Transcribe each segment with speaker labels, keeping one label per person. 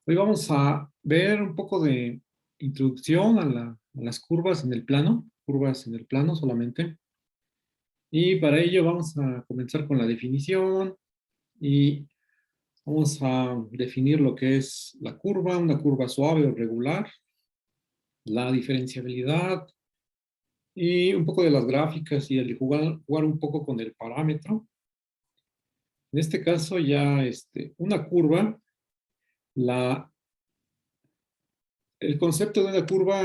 Speaker 1: Hoy vamos a ver un poco de introducción a las curvas en el plano solamente. Y para ello vamos a comenzar con la definición y vamos a definir lo que es la curva, una curva suave o regular, la diferenciabilidad y un poco de las gráficas y el jugar un poco con el parámetro. En este caso ya una curva, la el concepto de una curva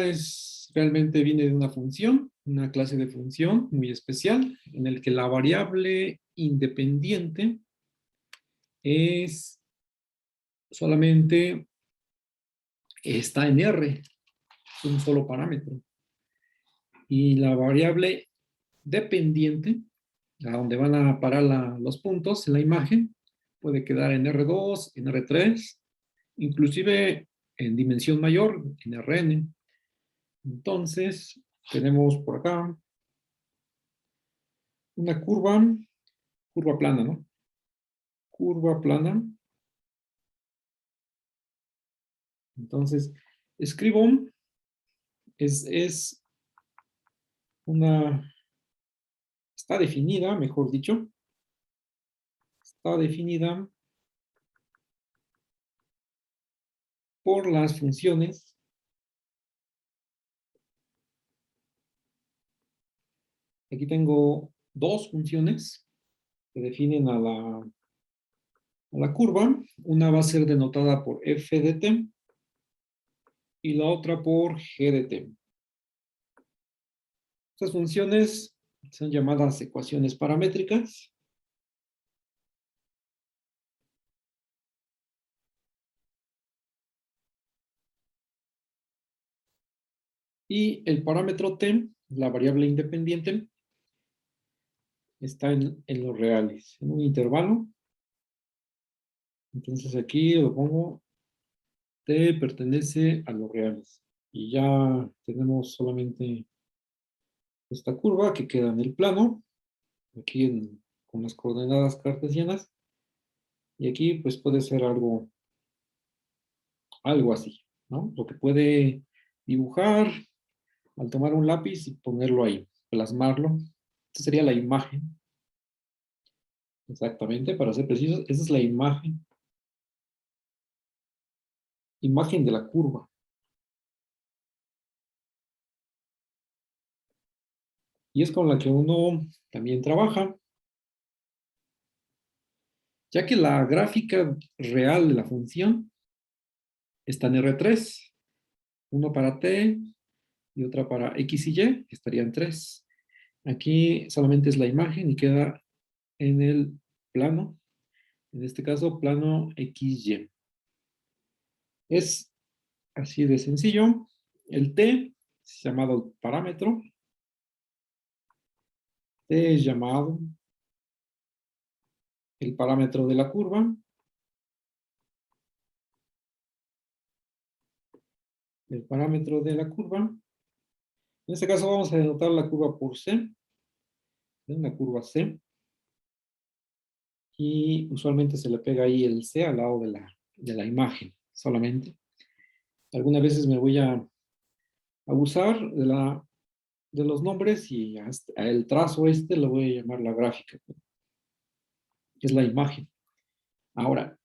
Speaker 1: realmente viene de una función, una clase de función muy especial, en el que la variable independiente es solamente está en R, es un solo parámetro. Y la variable dependiente, a donde van a parar los puntos en la imagen, puede quedar en R2, en R3, inclusive en dimensión mayor, en Rn. Entonces, tenemos por acá una curva plana, ¿no? Curva plana. Entonces, escribo, es una, está definida, mejor dicho, está definida por las funciones. Aquí tengo dos funciones que definen a la curva. Una va a ser denotada por f de t y la otra por g de t. Estas funciones son llamadas ecuaciones paramétricas. Y el parámetro t, la variable independiente, está en los reales, en un intervalo. Entonces aquí lo pongo, t pertenece a los reales. Y ya tenemos solamente esta curva que queda en el plano, aquí con las coordenadas cartesianas. Y aquí pues puede ser algo así, ¿no? Lo que puede dibujar al tomar un lápiz y ponerlo ahí, plasmarlo. Esta sería la imagen. Exactamente, para ser precisos, esa es la imagen de la curva. Y es con la que uno también trabaja, ya que la gráfica real de la función está en R3, uno para t y otra para x y y, que estarían 3. Aquí solamente es la imagen y queda en el plano, en este caso plano XY. Es así de sencillo. El t es llamado parámetro, t es llamado el parámetro de la curva, el parámetro de la curva. En este caso vamos a denotar la curva por C, una curva C, y usualmente se le pega ahí el C al lado de la imagen solamente. Algunas veces me voy a abusar de los nombres y a el trazo lo voy a llamar la gráfica, que es la imagen. Ahora,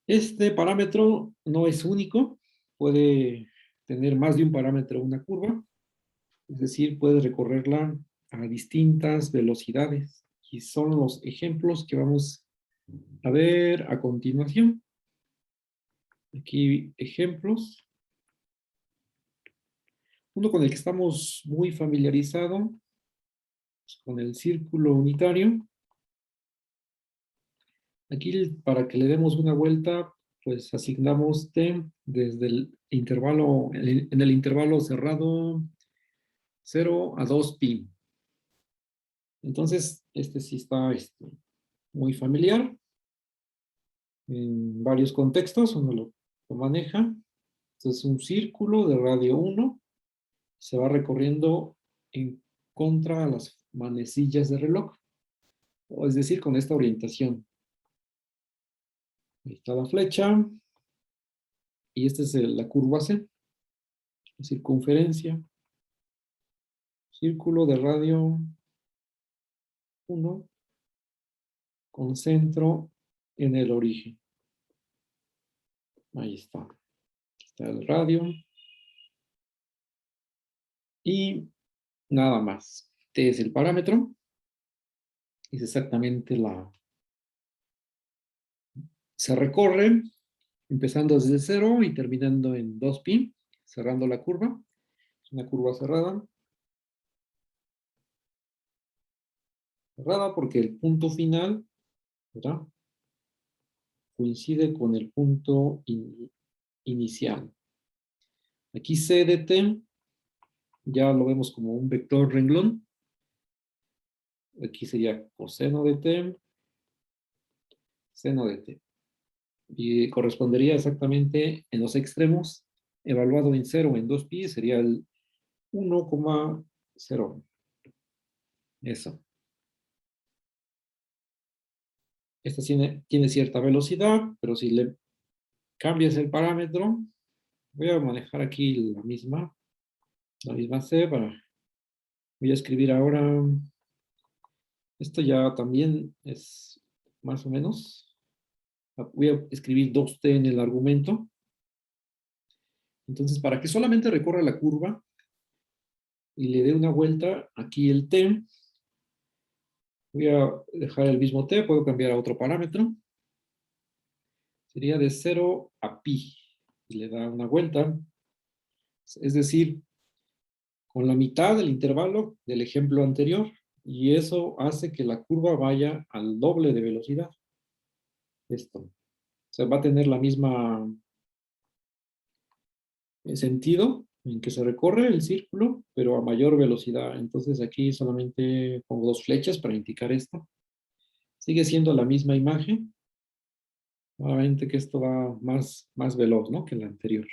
Speaker 1: este parámetro no es único, puede tener más de un parámetro una curva, es decir, puede recorrerla a distintas velocidades. Y son los ejemplos que vamos a ver a continuación. Aquí ejemplos. Uno con el que estamos muy familiarizados, con el círculo unitario. Aquí para que le demos una vuelta, pues asignamos t desde el intervalo, en el intervalo cerrado 0 a 2pi. Entonces, sí está muy familiar. En varios contextos uno lo maneja. Entonces, un círculo de radio 1 se va recorriendo en contra a las manecillas de reloj, o es decir, con esta orientación. Ahí está la flecha. y esta es la curva C, circunferencia, círculo de radio 1 con centro en el origen. Ahí está. Está el radio. Y nada más. Este es el parámetro. Es exactamente se recorre empezando desde 0 y terminando en 2pi, cerrando la curva. Es una curva cerrada. Cerrada porque el punto final, ¿verdad?, coincide con el punto inicial. Aquí C de t ya lo vemos como un vector renglón. Aquí sería coseno de t, seno de t. Y correspondería exactamente en los extremos, evaluado en 0 o en 2pi, sería el 1,0. Eso. Esta tiene cierta velocidad, pero si le cambias el parámetro, voy a manejar aquí la misma C voy a escribir ahora, esto ya también es más o menos, voy a escribir 2t en el argumento. Entonces, para que solamente recorra la curva y le dé una vuelta, aquí el t, voy a dejar el mismo t, puedo cambiar a otro parámetro. Sería de 0 a pi, y le da una vuelta. Es decir, con la mitad del intervalo del ejemplo anterior, y eso hace que la curva vaya al doble de velocidad. Esto. O sea, va a tener la misma sentido en que se recorre el círculo, pero a mayor velocidad. Entonces aquí solamente pongo 2 flechas para indicar esto. Sigue siendo la misma imagen, solamente que esto va más veloz, ¿no?, que la anterior.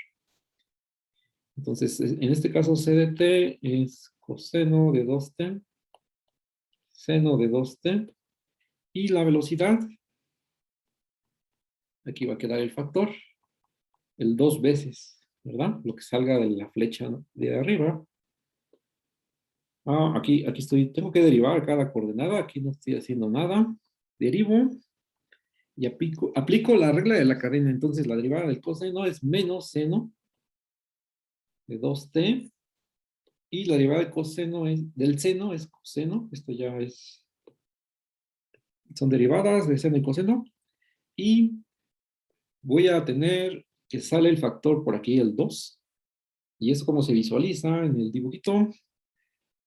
Speaker 1: Entonces, en este caso C de t es coseno de 2t, seno de 2t, y la velocidad, aquí va a quedar el factor, el 2 veces, ¿verdad? Lo que salga de la flecha de arriba. Aquí tengo que derivar cada coordenada, aquí no estoy haciendo nada. Derivo y aplico la regla de la cadena. Entonces la derivada del coseno es menos seno de 2t, y la derivada del seno es coseno. Esto ya son derivadas de seno y coseno, y voy a tener que sale el factor por aquí, el 2, y eso como se visualiza en el dibujito.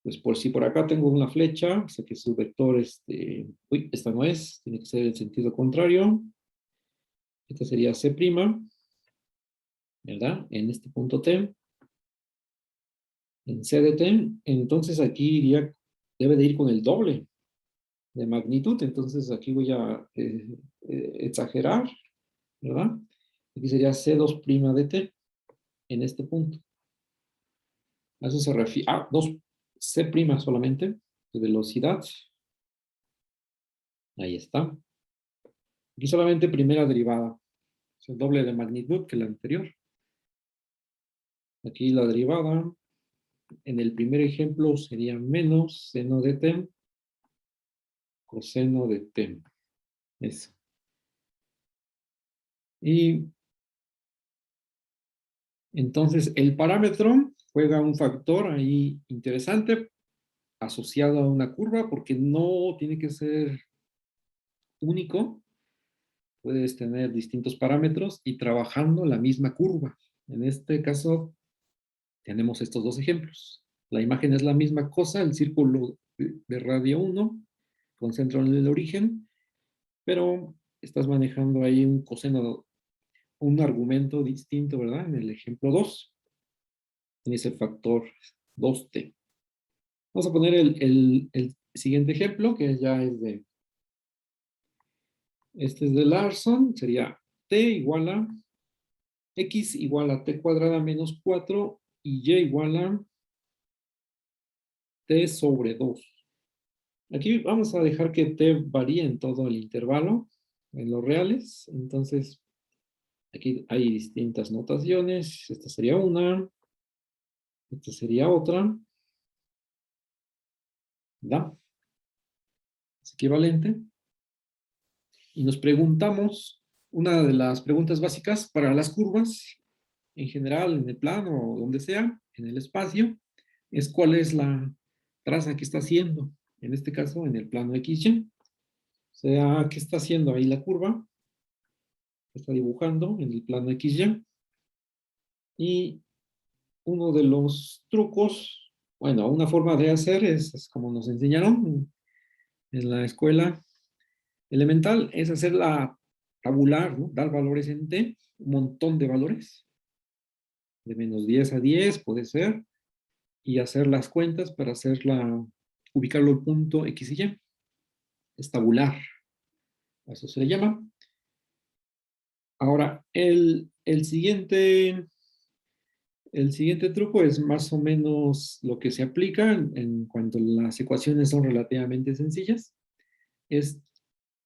Speaker 1: Pues por si por acá tengo una flecha, o sea que su vector, esta no es, tiene que ser el sentido contrario. Esta sería C', ¿verdad? En este punto T, en C de T, entonces aquí debe de ir con el doble de magnitud, entonces aquí voy a exagerar, ¿verdad? Aquí sería C2' de T, en este punto. A eso se refiere, 2C' solamente, de velocidad. Ahí está. Aquí solamente primera derivada, es el doble de magnitud que la anterior. Aquí la derivada, en el primer ejemplo sería menos seno de t, coseno de t. Eso. Y entonces el parámetro juega un factor ahí interesante asociado a una curva, porque no tiene que ser único. Puedes tener distintos parámetros y trabajando la misma curva. En este caso tenemos estos dos ejemplos. La imagen es la misma cosa, el círculo de radio 1 con centro en el origen, pero estás manejando ahí un coseno, un argumento distinto, ¿verdad? En el ejemplo 2 tienes el factor 2t. Vamos a poner el siguiente ejemplo, que ya es este es de Larson, sería t igual a x igual a t cuadrada menos 4 y y igual a t sobre 2. Aquí vamos a dejar que t varíe en todo el intervalo, en los reales. Entonces, Aquí hay distintas notaciones. Esta sería una. Esta sería otra. ¿Verdad? Es equivalente. Y nos preguntamos, una de las preguntas básicas para las curvas, en general, en el plano o donde sea, en el espacio, es cuál es la traza que está haciendo. En este caso, en el plano XY. O sea, ¿qué está haciendo ahí la curva? Está dibujando en el plano XY. Y uno de los trucos, bueno, una forma de hacer es como nos enseñaron en la escuela elemental, es hacerla tabular, ¿no? Dar valores en T, un montón de valores, de -10 a 10 puede ser, y hacer las cuentas para hacerla, ubicarlo el punto X y Y. Es tabular, a eso se le llama. Ahora, el siguiente truco es más o menos lo que se aplica en cuanto las ecuaciones son relativamente sencillas. Es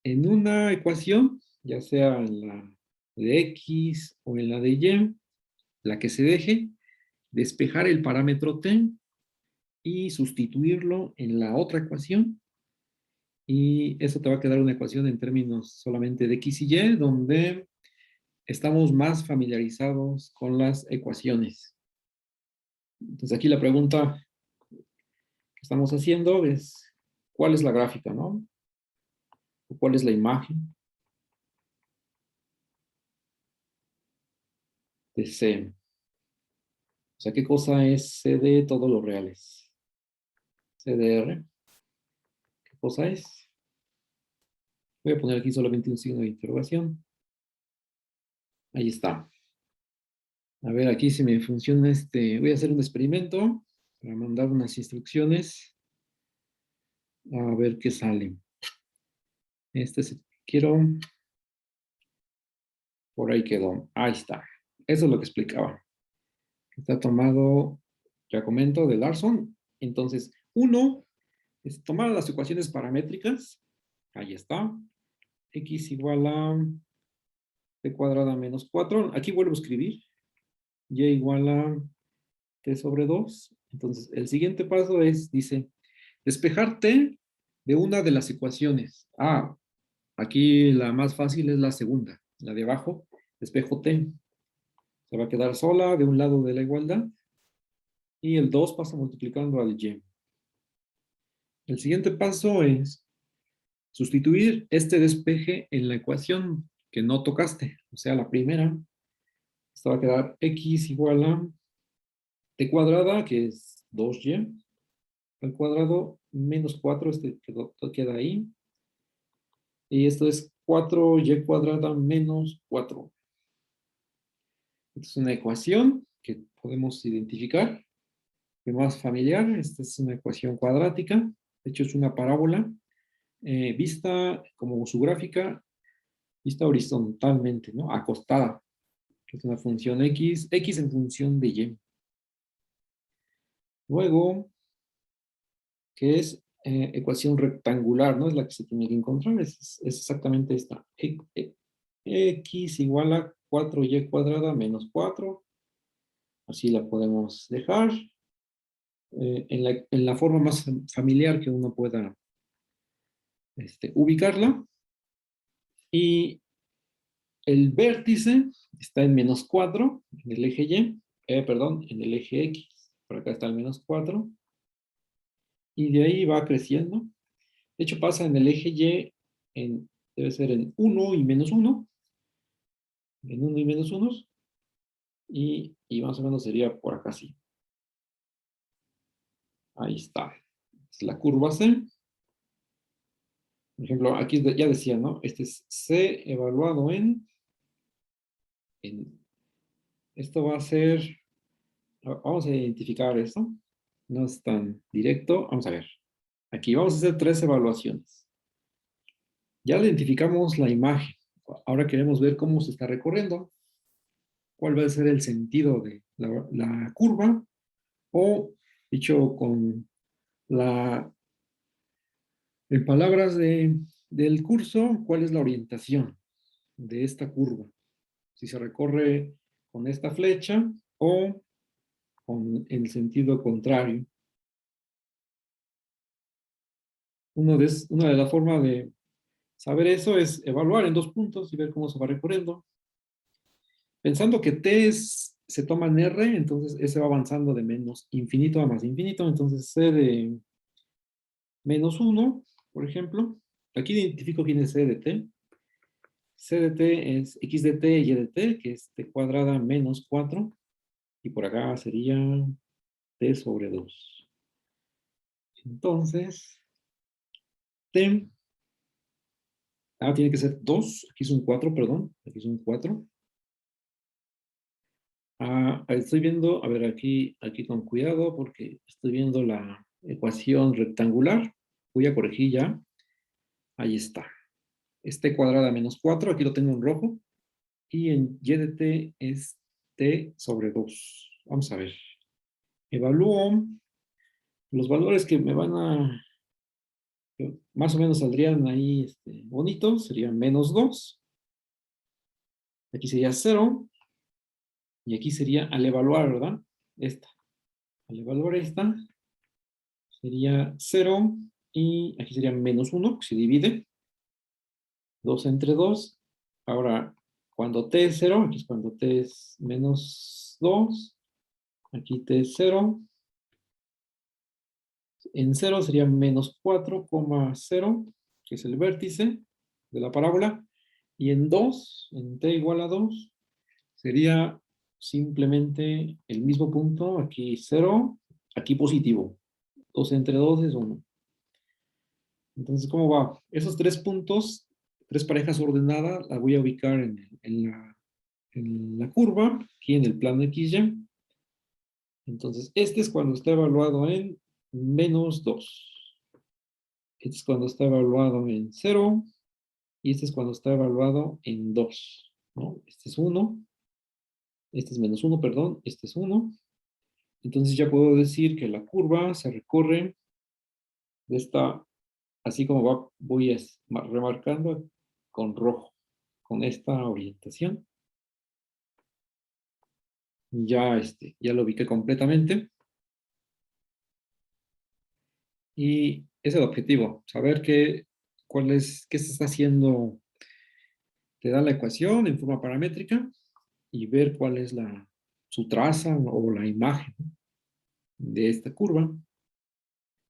Speaker 1: en una ecuación, ya sea en la de X o en la de Y, la que se deje, despejar el parámetro T y sustituirlo en la otra ecuación. Y eso te va a quedar una ecuación en términos solamente de X y Y, donde estamos más familiarizados con las ecuaciones. Entonces aquí la pregunta que estamos haciendo es, ¿cuál es la gráfica, no? ¿O cuál es la imagen de C? O sea, ¿qué cosa es C de todos los reales? CDR, ¿qué cosa es? Voy a poner aquí solamente un signo de interrogación. Ahí está. A ver, aquí si me funciona voy a hacer un experimento para mandar unas instrucciones a ver qué sale. Quiero, por ahí quedó. Ahí está. Eso es lo que explicaba. Está tomado, ya comento, de Larson. Entonces, uno es tomar las ecuaciones paramétricas. Ahí está. X igual a t cuadrada menos 4. Aquí vuelvo a escribir. Y igual a t sobre 2. Entonces, el siguiente paso es, dice, despejar t de una de las ecuaciones. Aquí la más fácil es la segunda, la de abajo. Despejo t. Se va a quedar sola de un lado de la igualdad. Y el 2 pasa multiplicando al y. El siguiente paso es sustituir este despeje en la ecuación que no tocaste, o sea, la primera. Esta va a quedar x igual a t cuadrada, que es 2y, al cuadrado menos 4, queda ahí. Y esto es 4y cuadrada menos 4. Esta es una ecuación que podemos identificar. De más familiar, esta es una ecuación cuadrática. De hecho, es una parábola vista como su gráfica, vista horizontalmente, ¿no? Acostada, que es una función x en función de y. Luego, que es ecuación rectangular, ¿no? Es la que se tiene que encontrar, es exactamente esta. X igual a 4y cuadrada menos 4. Así la podemos dejar en la forma más familiar que uno pueda ubicarla. Y el vértice está en menos 4 en el eje Y, perdón, en el eje X. Por acá está el menos 4. Y de ahí va creciendo. De hecho, pasa en el eje Y, debe ser en 1 y menos 1. En 1 y menos 1. Y más o menos sería por acá así. Ahí está. Es la curva C. Por ejemplo, aquí ya decía, ¿no? Este es C evaluado esto va a ser, vamos a identificar esto. No es tan directo. Vamos a ver. Aquí vamos a hacer 3 evaluaciones. Ya identificamos la imagen. Ahora queremos ver cómo se está recorriendo. ¿Cuál va a ser el sentido de la curva? O, dicho en palabras del curso, ¿cuál es la orientación de esta curva? si se recorre con esta flecha o con el sentido contrario. Una de las formas de saber eso es evaluar en 2 puntos y ver cómo se va recorriendo. Pensando que se toma en R, entonces S va avanzando de menos infinito a más infinito, entonces C de -1, por ejemplo. Aquí identifico quién es C de T. C de T es X de T y Y de T, que es T cuadrada menos 4. Y por acá sería T sobre 2. Entonces, T, tiene que ser 2. Aquí es un 4, perdón. Aquí es un 4. Estoy viendo, a ver, aquí con cuidado, porque estoy viendo la ecuación rectangular. Voy a corregir ya. Ahí está. Es T cuadrada menos 4, aquí lo tengo en rojo. Y en Y de T es T sobre 2. Vamos a ver. Evalúo los valores que me van a, que más o menos saldrían ahí bonitos, serían -2. Aquí sería 0. Y aquí sería al evaluar, ¿verdad? Esta. Al evaluar esta, sería 0. Y aquí sería -1, que se divide. 2 entre 2. Ahora, cuando t es 0, aquí es cuando t es -2. Aquí t es 0. En 0 sería -4,0, que es el vértice de la parábola. Y en 2, en t igual a 2, sería simplemente el mismo punto. Aquí 0, aquí positivo. 2 entre 2 es 1. Entonces, ¿cómo va? Esos 3 puntos, 3 parejas ordenadas, las voy a ubicar en la curva, aquí en el plano XY. Entonces, este es cuando está evaluado en -2. Este es cuando está evaluado en 0. Y este es cuando está evaluado en 2. ¿No? Este es 1. Este es -1, perdón. Este es 1. Entonces ya puedo decir que la curva se recorre de esta, así como voy remarcando con rojo, con esta orientación. Ya lo ubiqué completamente. Y ese es el objetivo, saber qué se está haciendo. Te da la ecuación en forma paramétrica y ver cuál es su traza o la imagen de esta curva.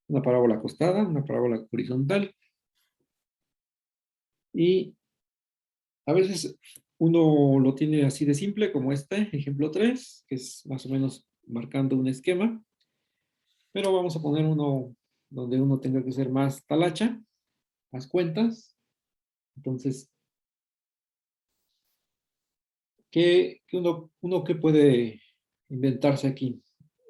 Speaker 1: Una parábola acostada, una parábola horizontal. Y a veces uno lo tiene así de simple, como este, ejemplo 3, que es más o menos marcando un esquema. Pero vamos a poner uno donde uno tenga que hacer más talacha, más cuentas. Entonces, uno que puede inventarse aquí?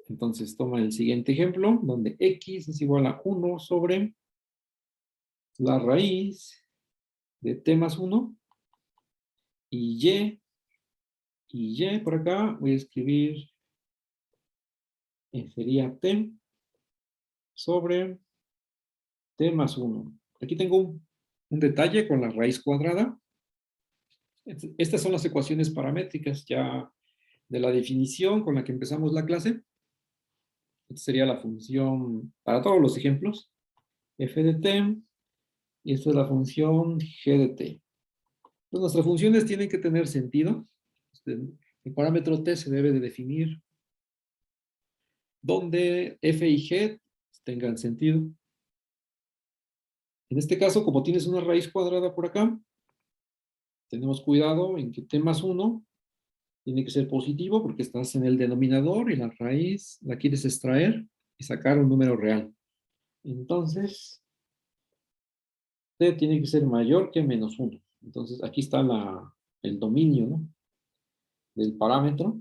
Speaker 1: Entonces, toma el siguiente ejemplo, donde x es igual a 1 sobre la raíz de t más 1 y y por acá voy a escribir, sería t sobre t más 1. Aquí tengo un detalle con la raíz cuadrada. Estas son las ecuaciones paramétricas ya de la definición con la que empezamos la clase. Esta sería la función para todos los ejemplos, f de t, y esta es la función g de t. Entonces, nuestras funciones tienen que tener sentido. El parámetro t se debe de definir donde f y g tengan sentido. En este caso, como tienes una raíz cuadrada por acá, tenemos cuidado en que t más 1 tiene que ser positivo porque estás en el denominador y la raíz la quieres extraer y sacar un número real. Entonces, t tiene que ser mayor que -1. Entonces, aquí está el dominio, ¿no?, del parámetro.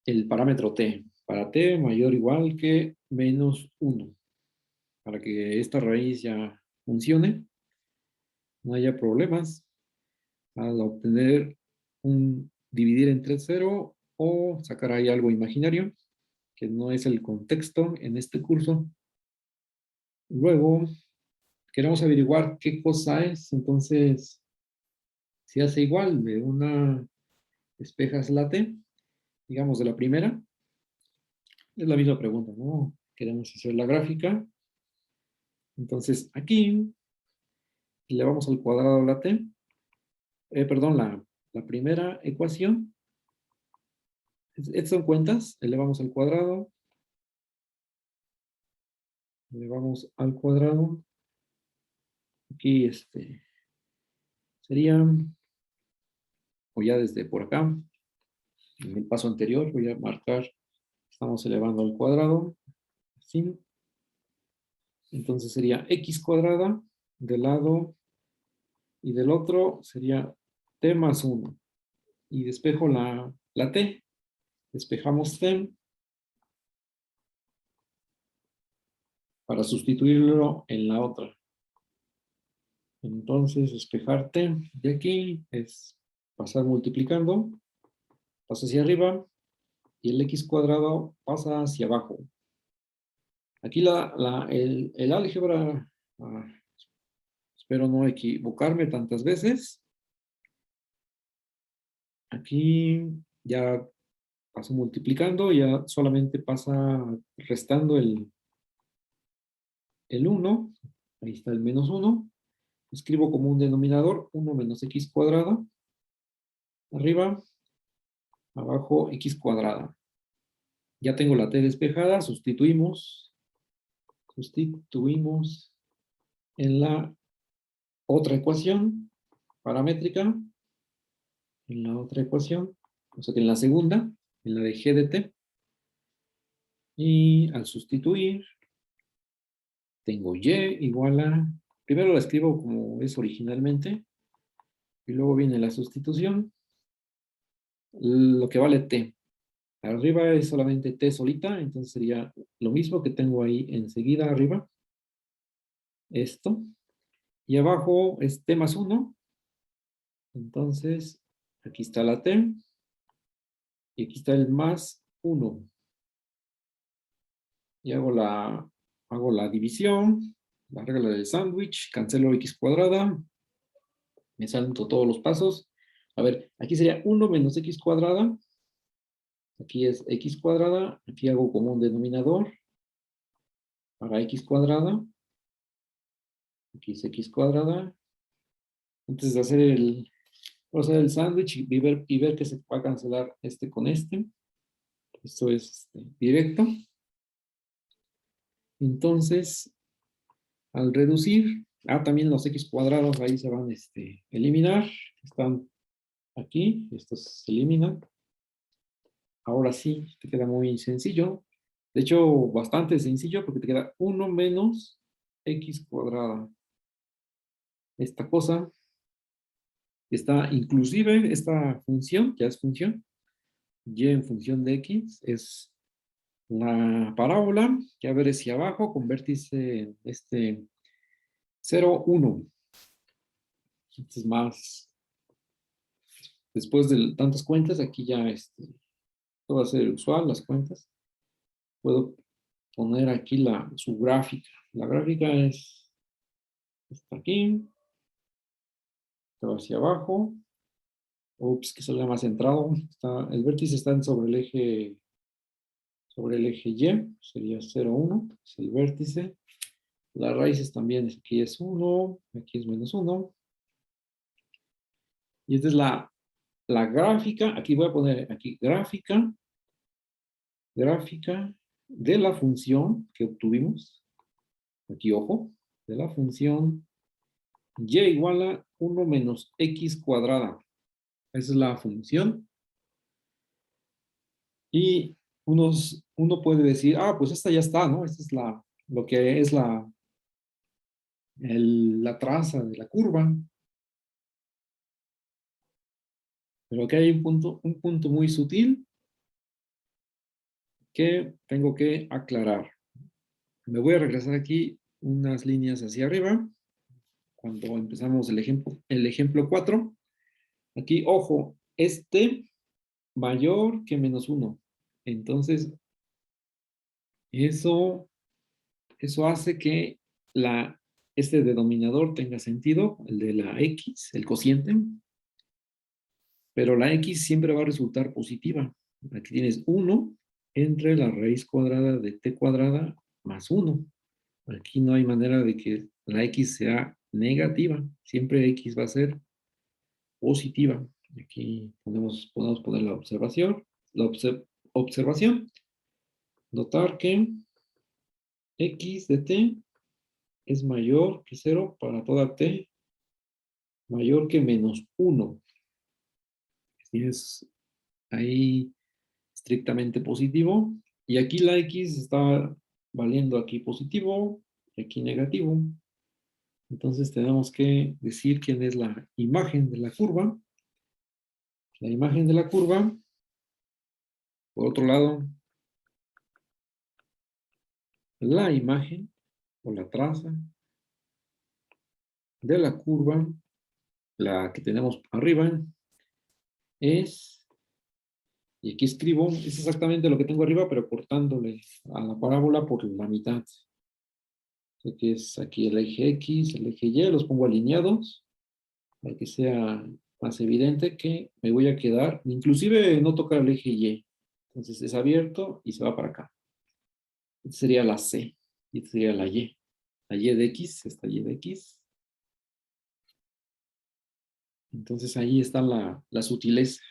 Speaker 1: El parámetro t, para t mayor o igual que -1. Para que esta raíz ya funcione, no haya problemas al obtener dividir entre 0 o sacar ahí algo imaginario, que no es el contexto en este curso. Luego, queremos averiguar qué cosa es. Entonces, si hace igual de una despejas la T, digamos de la primera, es la misma pregunta, ¿no? Queremos hacer la gráfica. Entonces, aquí elevamos al cuadrado la T, perdón, la primera ecuación. Estas son cuentas, elevamos al cuadrado, elevamos al cuadrado. Aquí sería, o ya desde por acá, en el paso anterior voy a marcar, estamos elevando al cuadrado, así. Entonces sería x cuadrada del lado y del otro sería t más 1. Y despejo la t, despejamos t para sustituirlo en la otra. Entonces, despejar t de aquí es pasar multiplicando, pasa hacia arriba y el x cuadrado pasa hacia abajo. Aquí el álgebra, espero no equivocarme tantas veces. Aquí ya paso multiplicando, ya solamente pasa restando el 1. Ahí está el menos 1. Escribo como un denominador 1 menos x cuadrada. Arriba, abajo, x cuadrada. Ya tengo la t despejada, sustituimos en la otra ecuación paramétrica, en la otra ecuación, o sea que en la segunda, en la de g de t, y al sustituir, tengo y igual a, primero la escribo como es originalmente, y luego viene la sustitución, lo que vale t. Arriba es solamente t solita, entonces sería lo mismo que tengo ahí enseguida arriba, esto, y abajo es t más 1, entonces aquí está la t, y aquí está el más 1. Y hago la división, la regla del sándwich, cancelo x cuadrada, me salto todos los pasos. A ver, aquí sería 1 menos x cuadrada, aquí es x cuadrada, aquí hago como un denominador para x cuadrada, aquí es x cuadrada. Antes de hacer voy a hacer el sándwich y ver que se va a cancelar este con este. Esto es directo. Entonces, al reducir, también los x cuadrados ahí se van a eliminar. Están aquí, estos se eliminan. Ahora sí, te queda muy sencillo. De hecho, bastante sencillo porque te queda 1 menos x cuadrada. Esta cosa está, inclusive esta función, ya es función, y en función de x, es la parábola que a ver si abajo con vértice 0, 1. Entonces más, después de tantas cuentas, aquí ya esto va a ser usual, las cuentas. Puedo poner aquí su gráfica. La gráfica está aquí, está hacia abajo. Ups, que salga más centrado. El vértice está sobre el eje Y, sería 0, 1, es el vértice. Las raíces también, aquí es 1, aquí es menos 1. Y esta es la gráfica, aquí voy a poner aquí gráfica de la función que obtuvimos. Aquí, ojo, de la función y igual a 1 menos x cuadrada. Esa es la función. Y uno puede decir, pues esta ya está, ¿no? Esta es lo que es la traza de la curva. Pero aquí hay un punto muy sutil que tengo que aclarar. Me voy a regresar aquí unas líneas hacia arriba, cuando empezamos el ejemplo 4. Aquí, ojo, mayor que menos 1. Entonces, eso hace que este denominador tenga sentido, el de la x, el cociente, pero la x siempre va a resultar positiva. Aquí tienes 1 entre la raíz cuadrada de t cuadrada más 1. Aquí no hay manera de que la x sea negativa. Siempre x va a ser positiva. Aquí podemos poner la observación. Observación. Notar que x de t es mayor que 0 para toda t mayor que menos 1. Es ahí estrictamente positivo. Y aquí la x está valiendo aquí positivo y aquí negativo. Entonces tenemos que decir quién es la imagen de la curva. La imagen de la curva, por otro lado, la imagen o la traza de la curva, la que tenemos arriba, es, y aquí escribo, es exactamente lo que tengo arriba, pero cortándole a la parábola por la mitad. Que es aquí el eje X, el eje Y, los pongo alineados para que sea más evidente que me voy a quedar, inclusive no tocar el eje Y. Entonces es abierto y se va para acá. Esta sería la C y esta sería la Y. La Y de X, esta Y de X. Entonces ahí está la sutileza.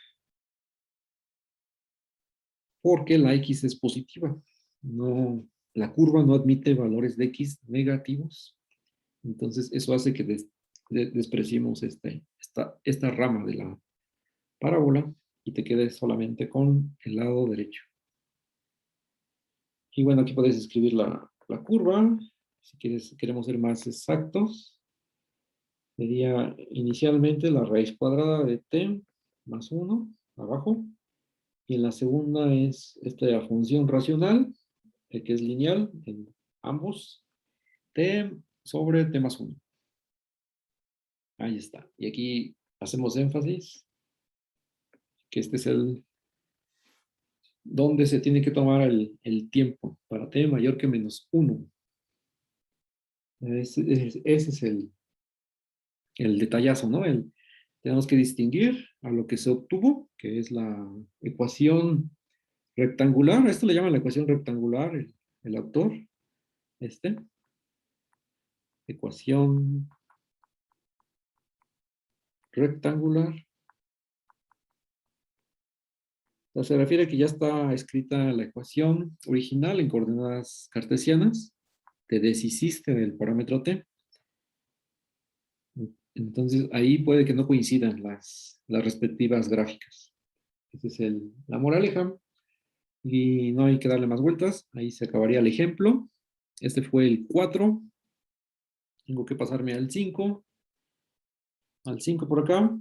Speaker 1: Porque la X es positiva. No, la curva no admite valores de X negativos. Entonces eso hace que despreciemos esta rama de la parábola y te quedes solamente con el lado derecho. Y bueno, aquí puedes escribir la curva. Si queremos ser más exactos, sería inicialmente la raíz cuadrada de t más 1 abajo. Y en la segunda es esta función racional, que es lineal en ambos, t sobre t más 1. Ahí está. Y aquí hacemos énfasis que este es donde se tiene que tomar el tiempo para t mayor que menos 1. Ese es el detallazo, ¿no? Tenemos que distinguir a lo que se obtuvo, que es la ecuación rectangular. A esto le llaman la ecuación rectangular el autor. Ecuación rectangular. Se refiere a que ya está escrita la ecuación original en coordenadas cartesianas. Te deshiciste del parámetro t. Entonces ahí puede que no coincidan las respectivas gráficas. Esa es la moraleja. Y no hay que darle más vueltas. Ahí se acabaría el ejemplo. Este fue el 4. Tengo que pasarme al 5. Al 5 por acá.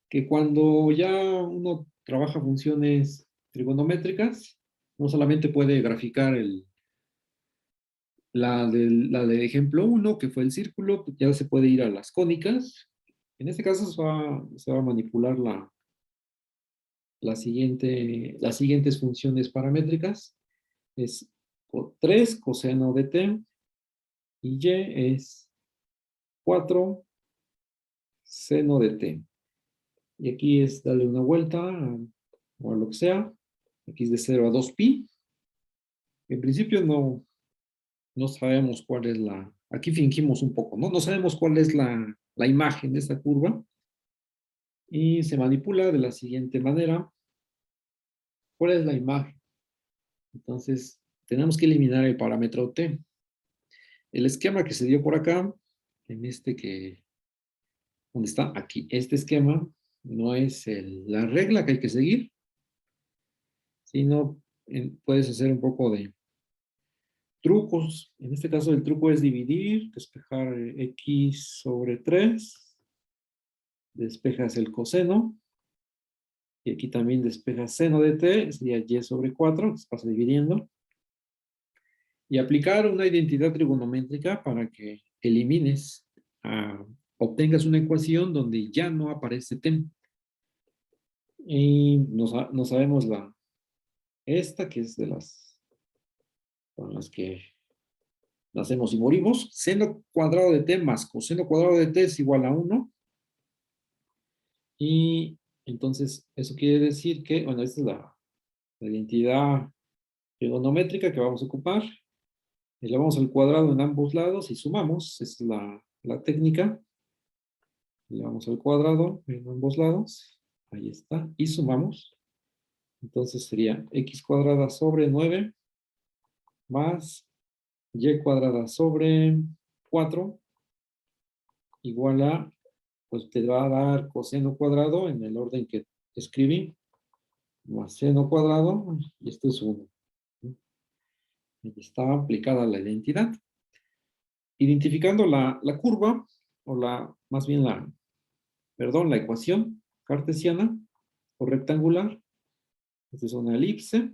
Speaker 1: Que cuando ya uno trabaja funciones trigonométricas, no solamente puede graficar la del ejemplo 1, que fue el círculo, pues ya se puede ir a las cónicas. En este caso se va a manipular las siguientes funciones paramétricas. Es 3 coseno de t y y es 4 seno de t. Y aquí es darle una vuelta o a lo que sea. Aquí es de 0 a 2pi. En principio no sabemos cuál es aquí fingimos un poco, ¿no? No sabemos cuál es la imagen de esta curva y se manipula de la siguiente manera. ¿Cuál es la imagen? Entonces, tenemos que eliminar el parámetro t. El esquema que se dio por acá, en donde está aquí, este esquema, no es la regla que hay que seguir, sino puedes hacer un poco de trucos. En este caso, el truco es dividir, despejar x sobre 3, despejas el coseno, y aquí también despejas seno de t, sería y sobre 4, que se pasa dividiendo, y aplicar una identidad trigonométrica para que elimines, obtengas una ecuación donde ya no aparece t. Y no sabemos esta, que es con las que Nacemos y morimos. Seno cuadrado de t más coseno cuadrado de t es igual a 1. Y entonces eso quiere decir que, bueno, esta es la identidad trigonométrica que vamos a ocupar. Elevamos al cuadrado en ambos lados y sumamos. Esa es la técnica. Elevamos al cuadrado en ambos lados. Ahí está. Y sumamos. Entonces sería x cuadrada sobre 9 más y cuadrada sobre 4 igual a, pues te va a dar coseno cuadrado en el orden que escribí, más seno cuadrado, y esto es 1. Ahí está aplicada la identidad. Identificando la curva, o más bien la ecuación cartesiana o rectangular. Esta es una elipse.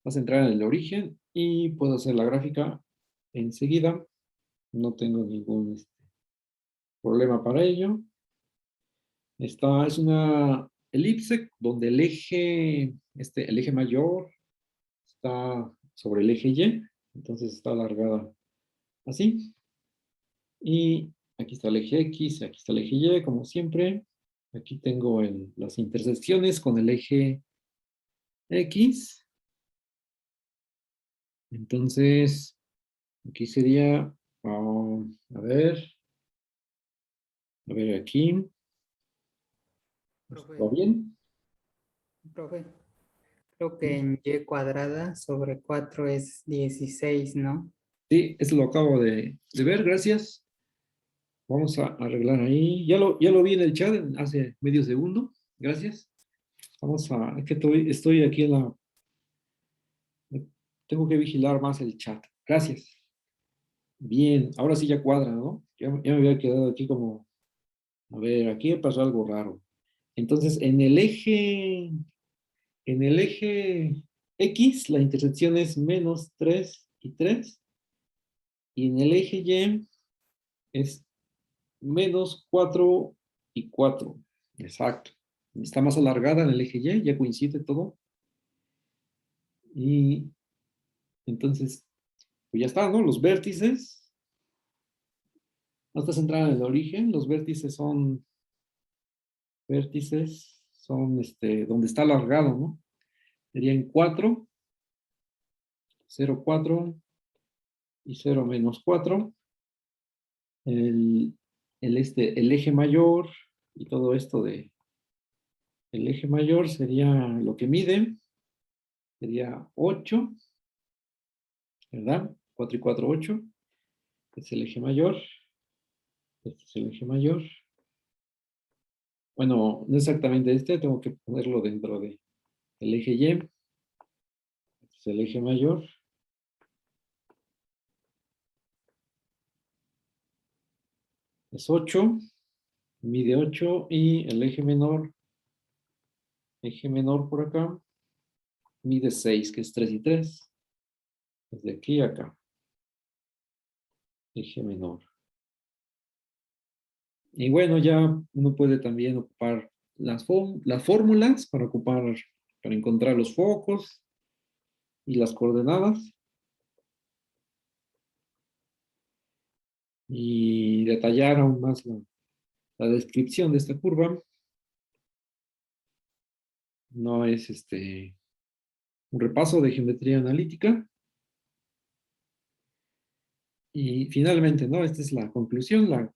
Speaker 1: Vas a entrar en el origen y puedo hacer la gráfica enseguida. No tengo ningún problema para ello. Esta es una elipse donde el eje mayor está sobre el eje Y, entonces está alargada así. Y aquí está el eje X, aquí está el eje Y, como siempre. Aquí tengo las intersecciones con el eje X. Entonces, aquí sería, a ver aquí,
Speaker 2: Profe,
Speaker 1: ¿va bien?
Speaker 2: profe, creo que en y cuadrada sobre 4 es 16, ¿no?
Speaker 1: Sí, eso lo acabo de ver, gracias. Vamos a arreglar ahí. Ya lo vi en el chat hace medio segundo. Gracias. Es que estoy aquí tengo que vigilar más el chat. Gracias. Bien, ahora sí ya cuadra, ¿no? Ya me había quedado aquí como, a ver, aquí pasó algo raro. Entonces, en el eje X, la intersección es menos 3 y 3. Y en el eje Y es menos 4 y 4. Exacto. Está más alargada en el eje Y, ya coincide todo. Y entonces, pues ya está, ¿no? Los vértices, no está centrada en el origen, los vértices son donde está alargado, ¿no? Serían 4, 0, 4 y 0 menos 4. El eje mayor y todo esto el eje mayor sería lo que mide, sería 8, ¿verdad? 4 y 4, 8. Este es el eje mayor. Este es el eje mayor. Bueno, no exactamente tengo que ponerlo dentro del eje Y. Este es el eje mayor. Es 8, mide 8 y el eje menor por acá, mide 6, que es 3 y 3. Desde aquí a acá, eje menor. Y bueno, ya uno puede también ocupar las fórmulas para encontrar los focos y las coordenadas. Y detallar aún más la descripción de esta curva. No es un repaso de geometría analítica. Y finalmente, ¿no? Esta es la conclusión, la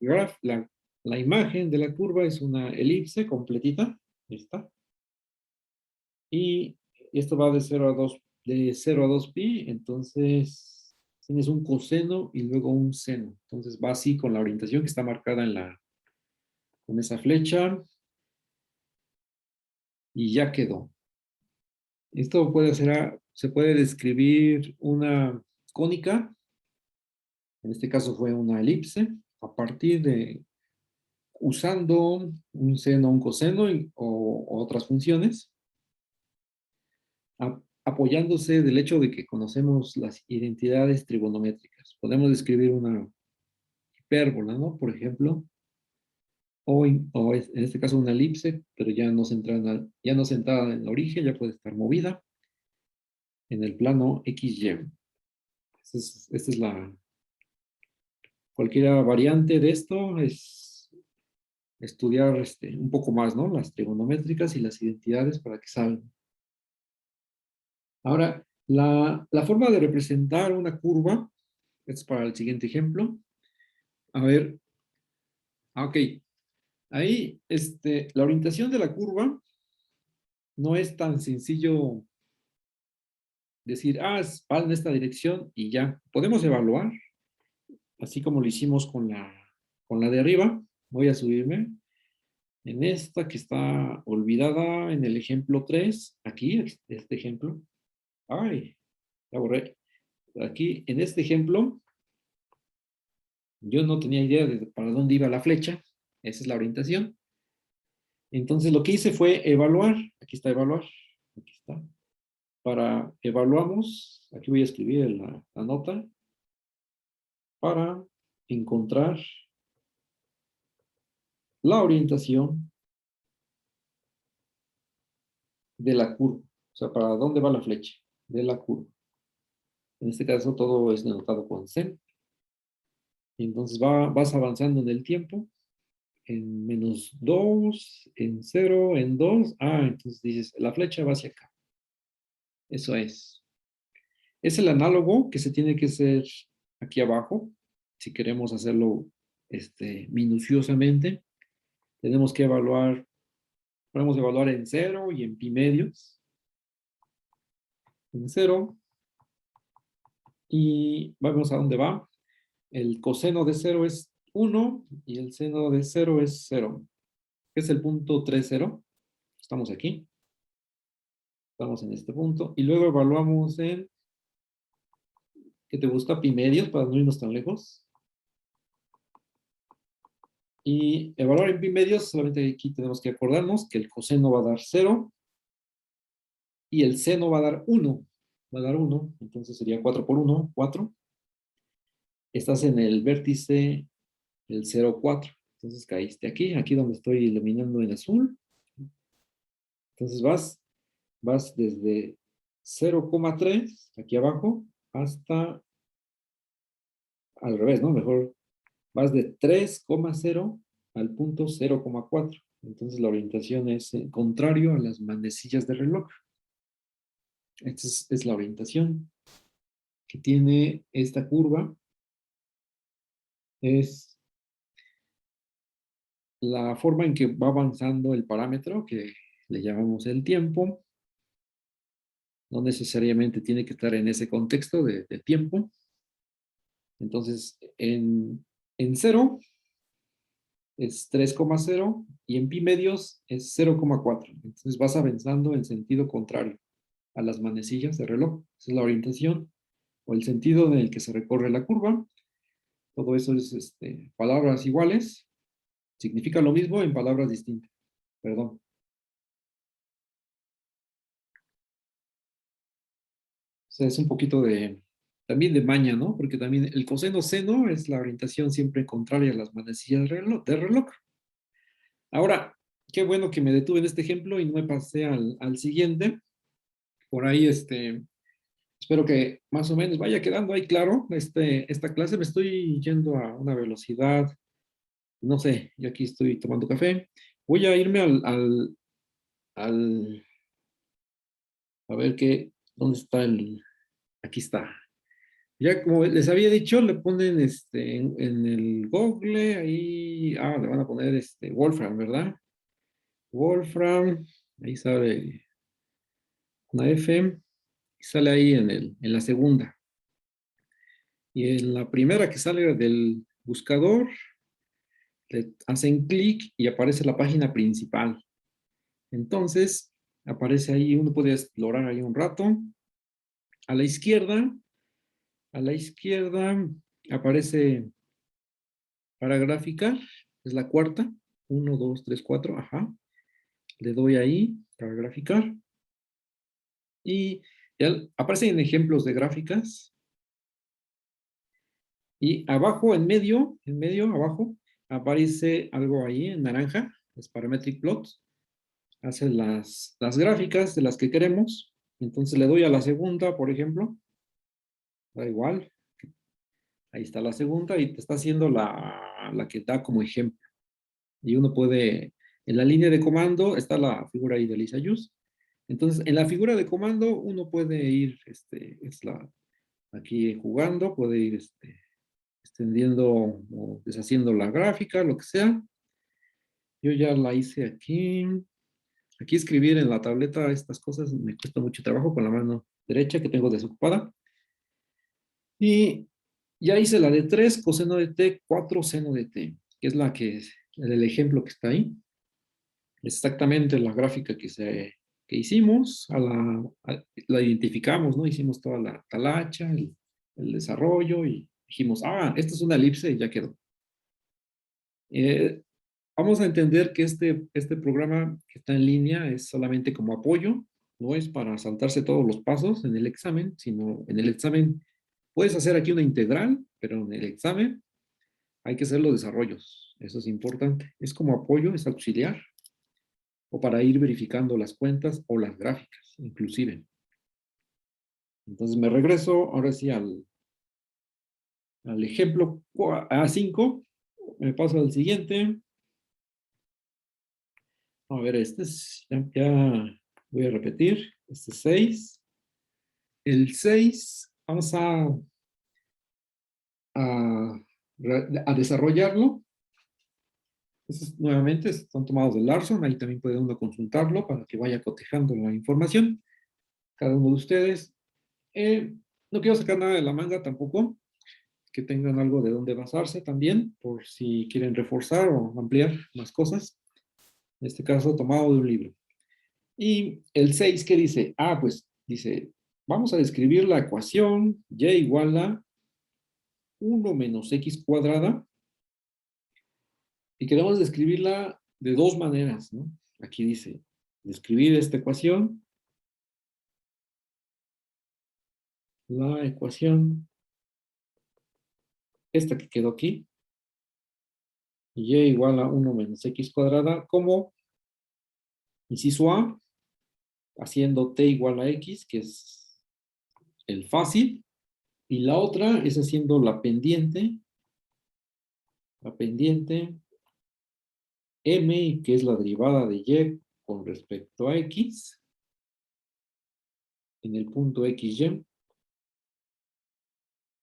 Speaker 1: imagen de la curva es una elipse completita. Ahí está. Y esto va de 0 a 2pi, entonces tienes un coseno y luego un seno. Entonces va así con la orientación que está marcada con esa flecha y ya quedó. Esto se puede describir una cónica, en este caso fue una elipse, a partir usando un seno, un coseno o otras funciones, apoyándose del hecho de que conocemos las identidades trigonométricas. Podemos describir una hipérbola, ¿no? Por ejemplo, en este caso una elipse, pero ya no centrada en el origen, ya puede estar movida. en el plano XY. Esta es cualquier variante de esto es estudiar un poco más, ¿no? Las trigonométricas y las identidades para que salgan. Ahora, la forma de representar una curva es para el siguiente ejemplo. A ver, ok. Ahí, la orientación de la curva no es tan sencillo decir, va en esta dirección y ya. Podemos evaluar, así como lo hicimos con la de arriba. Voy a subirme en esta que está olvidada en el ejemplo 3. Aquí, este ejemplo. Ay, la borré. Aquí, en este ejemplo, yo no tenía idea de para dónde iba la flecha. Esa es la orientación. Entonces, lo que hice fue evaluar. Aquí está evaluar. Aquí está. Para evaluamos, aquí voy a escribir la nota, para encontrar la orientación de la curva. O sea, para dónde va la flecha de la curva. En este caso, todo es denotado con C. Y entonces vas avanzando en el tiempo, en -2, en 0, en 2. Entonces dices, la flecha va hacia acá. Eso es. Es el análogo que se tiene que hacer aquí abajo. Si queremos hacerlo minuciosamente, tenemos que evaluar, podemos evaluar en 0 y en pi medios. En 0. Y vamos a dónde va. El coseno de 0 es 1 y el seno de 0 es 0. ¿Qué es el punto 30? Estamos aquí. Estamos en este punto. Y luego evaluamos en, ¿qué te gusta? Pi medios, para no irnos tan lejos. Y evaluar en pi medios, solamente aquí tenemos que acordarnos que el coseno va a dar 0 y el seno va a dar 1. Va a dar 1, entonces sería 4 por 1, 4. Estás en el vértice el 0, 4. Entonces caíste aquí donde estoy iluminando en azul. Entonces vas desde 0,3 aquí abajo hasta al revés, ¿no? Mejor vas de 3,0 al punto 0,4. Entonces la orientación es contrario a las manecillas de reloj. Esta es la orientación que tiene esta curva. Es la forma en que va avanzando el parámetro, que le llamamos el tiempo. No necesariamente tiene que estar en ese contexto de tiempo. Entonces, en 0 es 3,0 y en pi medios es 0,4. Entonces vas avanzando en sentido contrario a las manecillas de reloj. Esa es la orientación o el sentido en el que se recorre la curva. Todo eso es palabras iguales. Significa lo mismo en palabras distintas. Perdón. O sea, es un poquito también de maña, ¿no? Porque también el coseno seno es la orientación siempre contraria a las manecillas de reloj. Ahora, qué bueno que me detuve en este ejemplo y no me pasé al siguiente. Por ahí, espero que más o menos vaya quedando ahí claro esta clase. Me estoy yendo a una velocidad, no sé, yo aquí estoy tomando café. Voy a irme al a ver ¿dónde está aquí está. Ya como les había dicho, le ponen en el Google, ahí, le van a poner Wolfram, ¿verdad? Wolfram, ahí sale una F, y sale ahí en la segunda. Y en la primera que sale del buscador, le hacen clic y aparece la página principal. Entonces, aparece ahí, uno puede explorar ahí un rato. A la izquierda aparece para graficar, es la cuarta, 1, 2, 3, 4, ajá. Le doy ahí para graficar. Y ya aparecen ejemplos de gráficas. Y abajo, en medio, abajo, aparece algo ahí en naranja, es Parametric Plot. Hace las gráficas de las que queremos. Entonces le doy a la segunda, por ejemplo. Da igual. Ahí está la segunda y te está haciendo la que da como ejemplo. Y uno puede, en la línea de comando está la figura ahí de Lisa Yus. Entonces, en la figura de comando uno puede ir, aquí jugando, puede ir extendiendo o deshaciendo la gráfica, lo que sea. Yo ya la hice aquí. Aquí escribir en la tableta estas cosas me cuesta mucho trabajo con la mano derecha que tengo desocupada. Y ya hice la de 3 coseno de t, 4 seno de t, que es la que es el ejemplo que está ahí. Exactamente la gráfica que hicimos, la identificamos, ¿no? Hicimos toda la talacha, el desarrollo y dijimos, esta es una elipse y ya quedó. Eh, Vamos a entender que este programa que está en línea es solamente como apoyo, no es para saltarse todos los pasos en el examen, sino en el examen puedes hacer aquí una integral, pero en el examen hay que hacer los desarrollos. Eso es importante. Es como apoyo, es auxiliar, o para ir verificando las cuentas o las gráficas, inclusive. Entonces me regreso ahora sí al ejemplo A5, me paso al siguiente. A ver, ya voy a repetir, este es 6. El 6 vamos a, a desarrollarlo. Nuevamente son tomados de Larson, ahí también puede uno consultarlo para que vaya cotejando la información, cada uno de ustedes. No quiero sacar nada de la manga tampoco, que tengan algo de dónde basarse también, por si quieren reforzar o ampliar más cosas. En este caso, tomado de un libro. Y el 6, ¿qué dice? Pues dice, vamos a describir la ecuación y igual a 1 menos x cuadrada, y queremos describirla de dos maneras, ¿no? Aquí dice, describir esta ecuación, la ecuación, esta que quedó aquí, y igual a 1 menos x cuadrada, como inciso A, haciendo t igual a x, que es el fácil, y la otra es haciendo la pendiente m, que es la derivada de y con respecto a x, en el punto xy.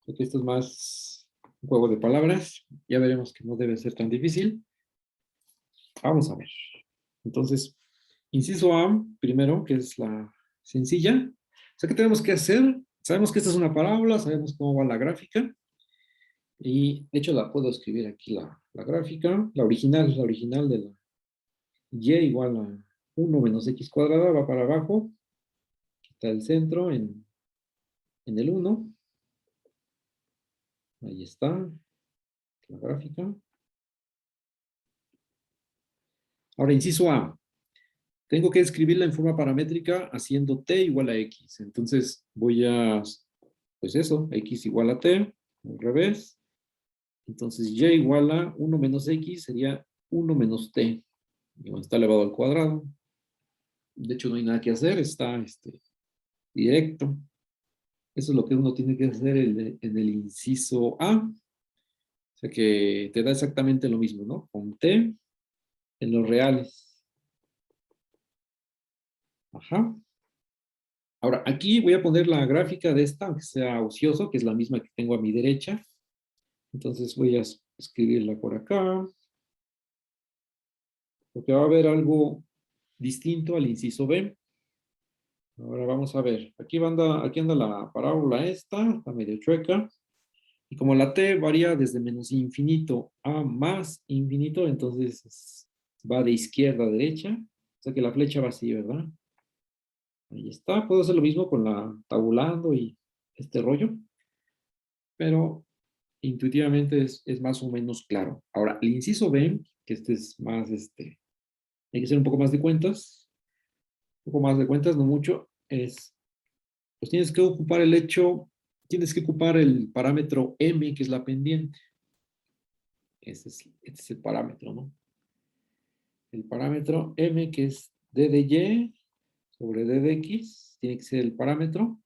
Speaker 1: Porque esto es más un juego de palabras, ya veremos que no debe ser tan difícil. Vamos a ver. Entonces, inciso A, primero, que es la sencilla. O sea, ¿qué tenemos que hacer? Sabemos que esta es una parábola, sabemos cómo va la gráfica. Y de hecho la puedo escribir aquí la gráfica. La original de la y igual a 1 menos x cuadrada, va para abajo. Está el centro en el 1. Ahí está la gráfica. Ahora, inciso A. Tengo que escribirla en forma paramétrica haciendo t igual a x. Entonces voy pues eso, x igual a t, al revés. Entonces y igual a 1 menos x sería 1 menos t. Y está elevado al cuadrado. De hecho, no hay nada que hacer, está directo. Eso es lo que uno tiene que hacer en el inciso A. O sea que te da exactamente lo mismo, ¿no? Con t en los reales. Ajá. Ahora, aquí voy a poner la gráfica de esta, aunque sea ocioso, que es la misma que tengo a mi derecha. Entonces voy a escribirla por acá, porque va a haber algo distinto al inciso B. Ahora vamos a ver, aquí anda la parábola esta, está medio chueca, y como la t varía desde menos infinito a más infinito, entonces va de izquierda a derecha, o sea que la flecha va así, ¿verdad? Ahí está, puedo hacer lo mismo con la tabulando y este rollo, pero intuitivamente es más o menos claro. Ahora, el inciso B, que este es más, hay que hacer un poco más de cuentas, un poco más de cuentas, no mucho, pues tienes que ocupar el parámetro M, que es la pendiente. Este es el parámetro, ¿no? El parámetro M, que es d de y sobre d de x, tiene que ser el parámetro.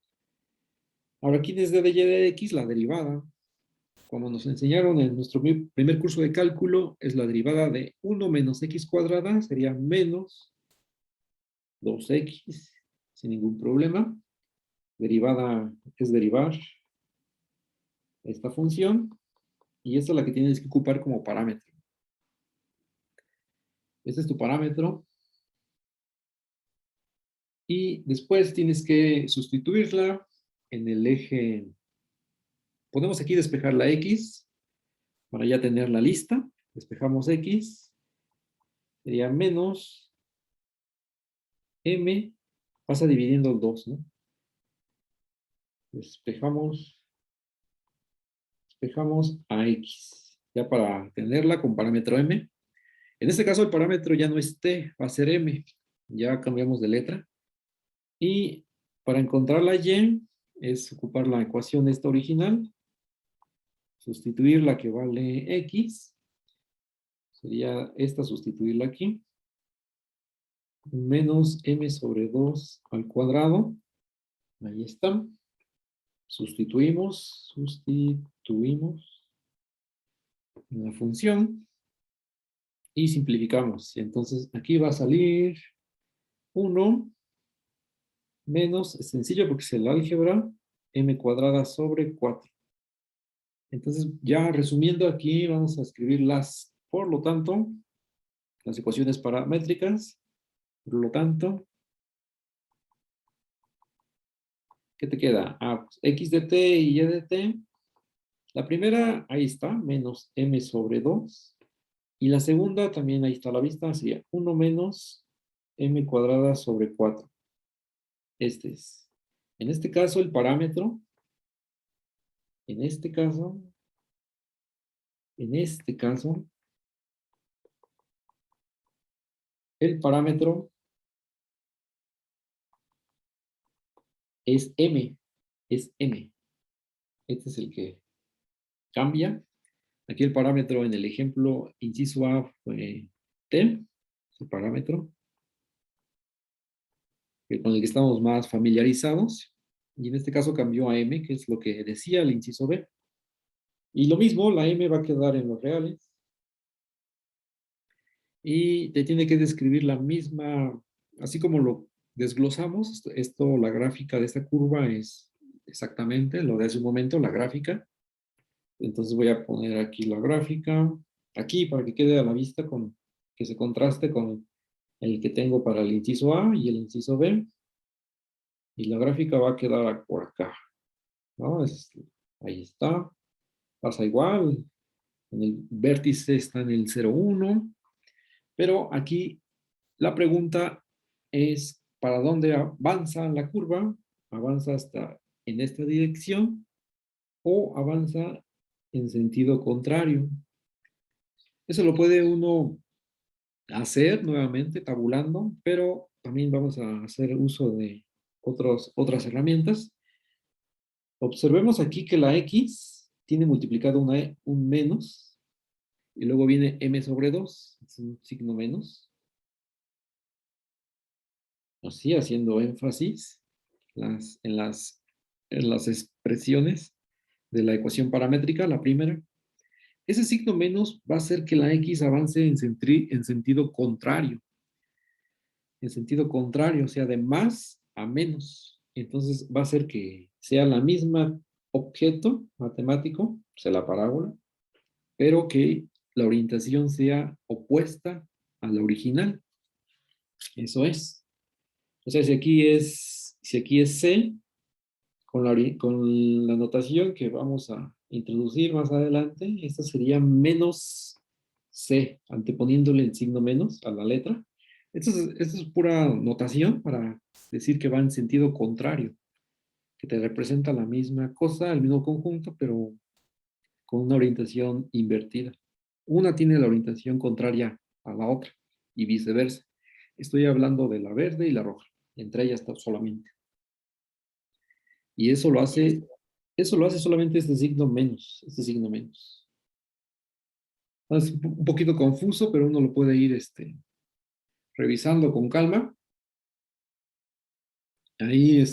Speaker 1: Ahora aquí desde y de x, la derivada. Como nos enseñaron en nuestro primer curso de cálculo, es la derivada de 1 menos x cuadrada, sería menos 2x, sin ningún problema. Derivada es derivar esta función, y esta es la que tienes que ocupar como parámetro. Este es tu parámetro. Y después tienes que sustituirla en el eje. Podemos aquí despejar la x para ya tener la lista. Despejamos x. Sería menos m. Pasa dividiendo el 2, ¿no? Despejamos a x. Ya para tenerla con parámetro m. En este caso el parámetro ya no es t, va a ser m. Ya cambiamos de letra. Y para encontrar la y es ocupar la ecuación esta original. Sustituir la que vale x. Sería esta, sustituirla aquí. Menos m sobre 2 al cuadrado. Ahí está. Sustituimos en la función. Y simplificamos. Y entonces aquí va a salir 1 menos, es sencillo porque es el álgebra, m cuadrada sobre 4. Entonces, ya resumiendo aquí, vamos a escribir por lo tanto, las ecuaciones paramétricas. Por lo tanto, ¿qué te queda? Pues, x de t y y de t. La primera, ahí está, menos m sobre 2. Y la segunda, también ahí está a la vista, sería 1 menos m cuadrada sobre 4. Este es. En este caso, el parámetro. En este caso, el parámetro es m. Es m. Este es el que cambia. Aquí el parámetro en el ejemplo inciso A fue t, el parámetro con el que estamos más familiarizados. Y en este caso cambió a m, que es lo que decía el inciso B. Y lo mismo, la m va a quedar en los reales. Y te tiene que describir la misma, así como lo desglosamos, la gráfica de esta curva es exactamente lo de hace un momento, la gráfica. Entonces voy a poner aquí la gráfica, aquí para que quede a la vista, que se contraste con el que tengo para el inciso A y el inciso B. Y la gráfica va a quedar por acá, ¿no? Ahí está. Pasa igual. En el vértice está en el 0,1. Pero aquí la pregunta es, ¿para dónde avanza la curva? ¿Avanza hasta en esta dirección o avanza en sentido contrario? Eso lo puede uno hacer nuevamente tabulando, pero también vamos a hacer uso de otras herramientas. Observemos aquí que la x tiene multiplicado un menos, y luego viene m sobre 2, es un signo menos. Así, haciendo énfasis en las expresiones de la ecuación paramétrica, la primera. Ese signo menos va a hacer que la x avance en sentido contrario. En sentido contrario, o sea, de más a menos. Entonces va a hacer que sea la misma objeto matemático, o sea, la parábola, pero que la orientación sea opuesta a la original. Eso es. O sea, si aquí es C, con la notación que vamos a introducir más adelante, esta sería menos C, anteponiéndole el signo menos a la letra. Esto es pura notación para decir que va en sentido contrario, que te representa la misma cosa, el mismo conjunto, pero con una orientación invertida. Una tiene la orientación contraria a la otra y viceversa. Estoy hablando de la verde y la roja, entre ellas solamente. Y eso lo hace solamente este signo menos, Es un poquito confuso, pero uno lo puede ir revisando con calma. ahí,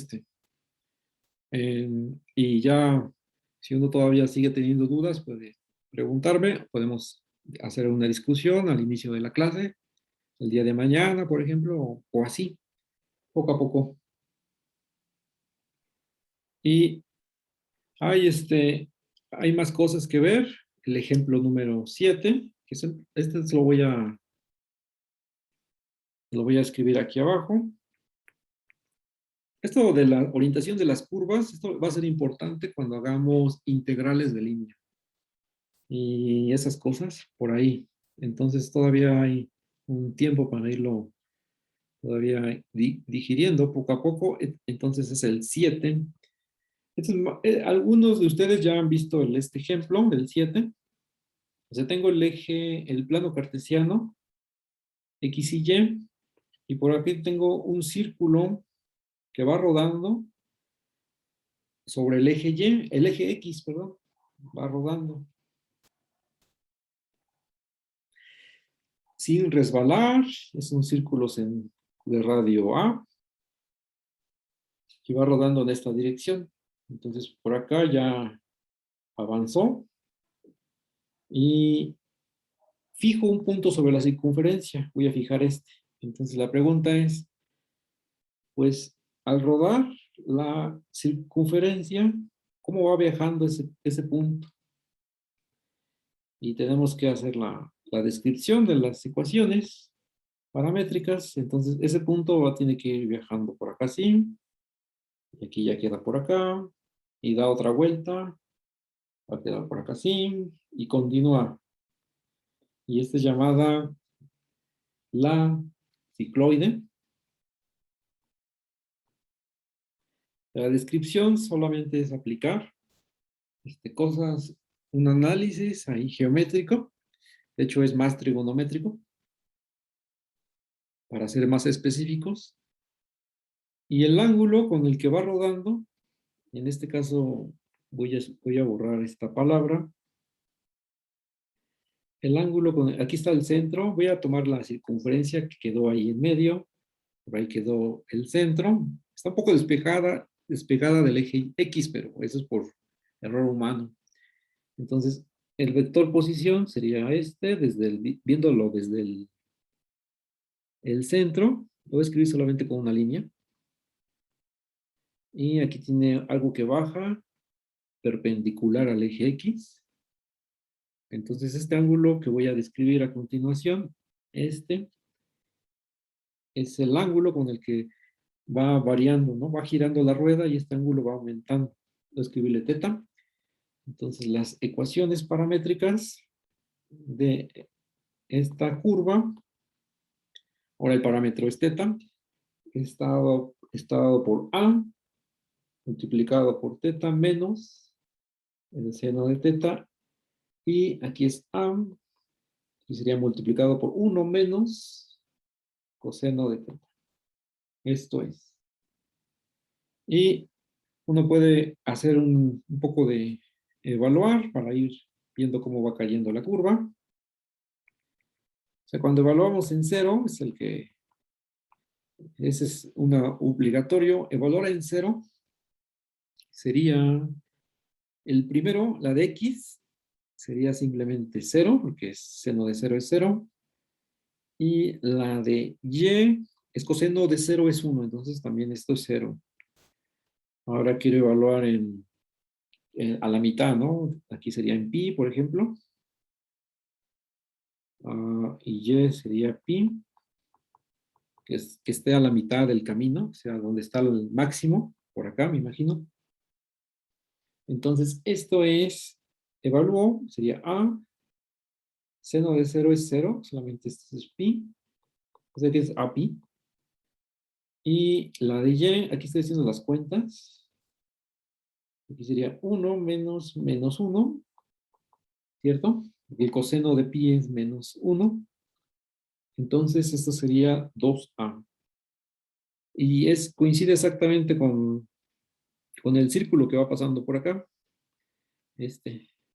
Speaker 1: y ya, si uno todavía sigue teniendo dudas, puede preguntarme, podemos hacer una discusión al inicio de la clase, el día de mañana, por ejemplo, o así, poco a poco. Y hay, hay más cosas que ver. El ejemplo número 7, que es este lo voy a escribir aquí abajo. Esto de la orientación de las curvas, esto va a ser importante cuando hagamos integrales de línea y esas cosas por ahí. Entonces todavía hay un tiempo para irlo todavía digiriendo poco a poco. Entonces es el 7. Algunos de ustedes ya han visto este ejemplo del 7. O sea, tengo el eje, el plano cartesiano, X y por aquí tengo un círculo que va rodando sobre el eje Y, el eje X, perdón, va rodando. Sin resbalar, es un círculo de radio A, y va rodando en esta dirección. Entonces, por acá ya avanzó, y fijo un punto sobre la circunferencia. Voy a fijar este. Entonces, la pregunta es, pues, al rodar la circunferencia, ¿cómo va viajando ese punto? Y tenemos que hacer la descripción de las ecuaciones paramétricas. Entonces, ese punto tiene que ir viajando por acá así, y aquí ya queda por acá, y da otra vuelta, va a quedar por acá así, y continúa. Y esta es llamada la cicloide. La descripción solamente es aplicar cosas, un análisis ahí geométrico, de hecho es más trigonométrico, para ser más específicos, y el ángulo con el que va rodando, en este caso voy a borrar esta palabra, el ángulo, aquí está el centro, voy a tomar la circunferencia que quedó ahí en medio, por ahí quedó el centro, está un poco despegada del eje X, pero eso es por error humano. Entonces, el vector posición sería viéndolo desde el centro, lo voy a escribir solamente con una línea, y aquí tiene algo que baja, perpendicular al eje X. Entonces, este ángulo que voy a describir a continuación, este es el ángulo con el que va variando, ¿no? Va girando la rueda y este ángulo va aumentando. Voy a escribirle teta. Entonces, las ecuaciones paramétricas de esta curva, ahora el parámetro es teta, está dado por A, multiplicado por teta menos el seno de teta, y aquí es A, y sería multiplicado por 1 menos coseno de teta. Esto es. Y uno puede hacer un poco de evaluar para ir viendo cómo va cayendo la curva. O sea, cuando evaluamos en cero, ese es una obligatorio. Evaluar en cero sería el primero, la de X, sería simplemente cero, porque seno de cero es cero. Y la de Y es coseno de cero es 1, entonces también esto es cero. Ahora quiero evaluar a la mitad, ¿no? Aquí sería en pi, por ejemplo. Y Y sería pi, que esté a la mitad del camino, o sea, donde está el máximo, por acá, me imagino. Entonces, esto evalúo, sería A, seno de 0 es 0, solamente esto es pi, o sea que es a pi. Y la de Y, aquí estoy haciendo las cuentas, aquí sería 1 menos menos 1, ¿cierto? El coseno de pi es menos 1, entonces esto sería 2a. Y coincide exactamente con el círculo que va pasando por acá.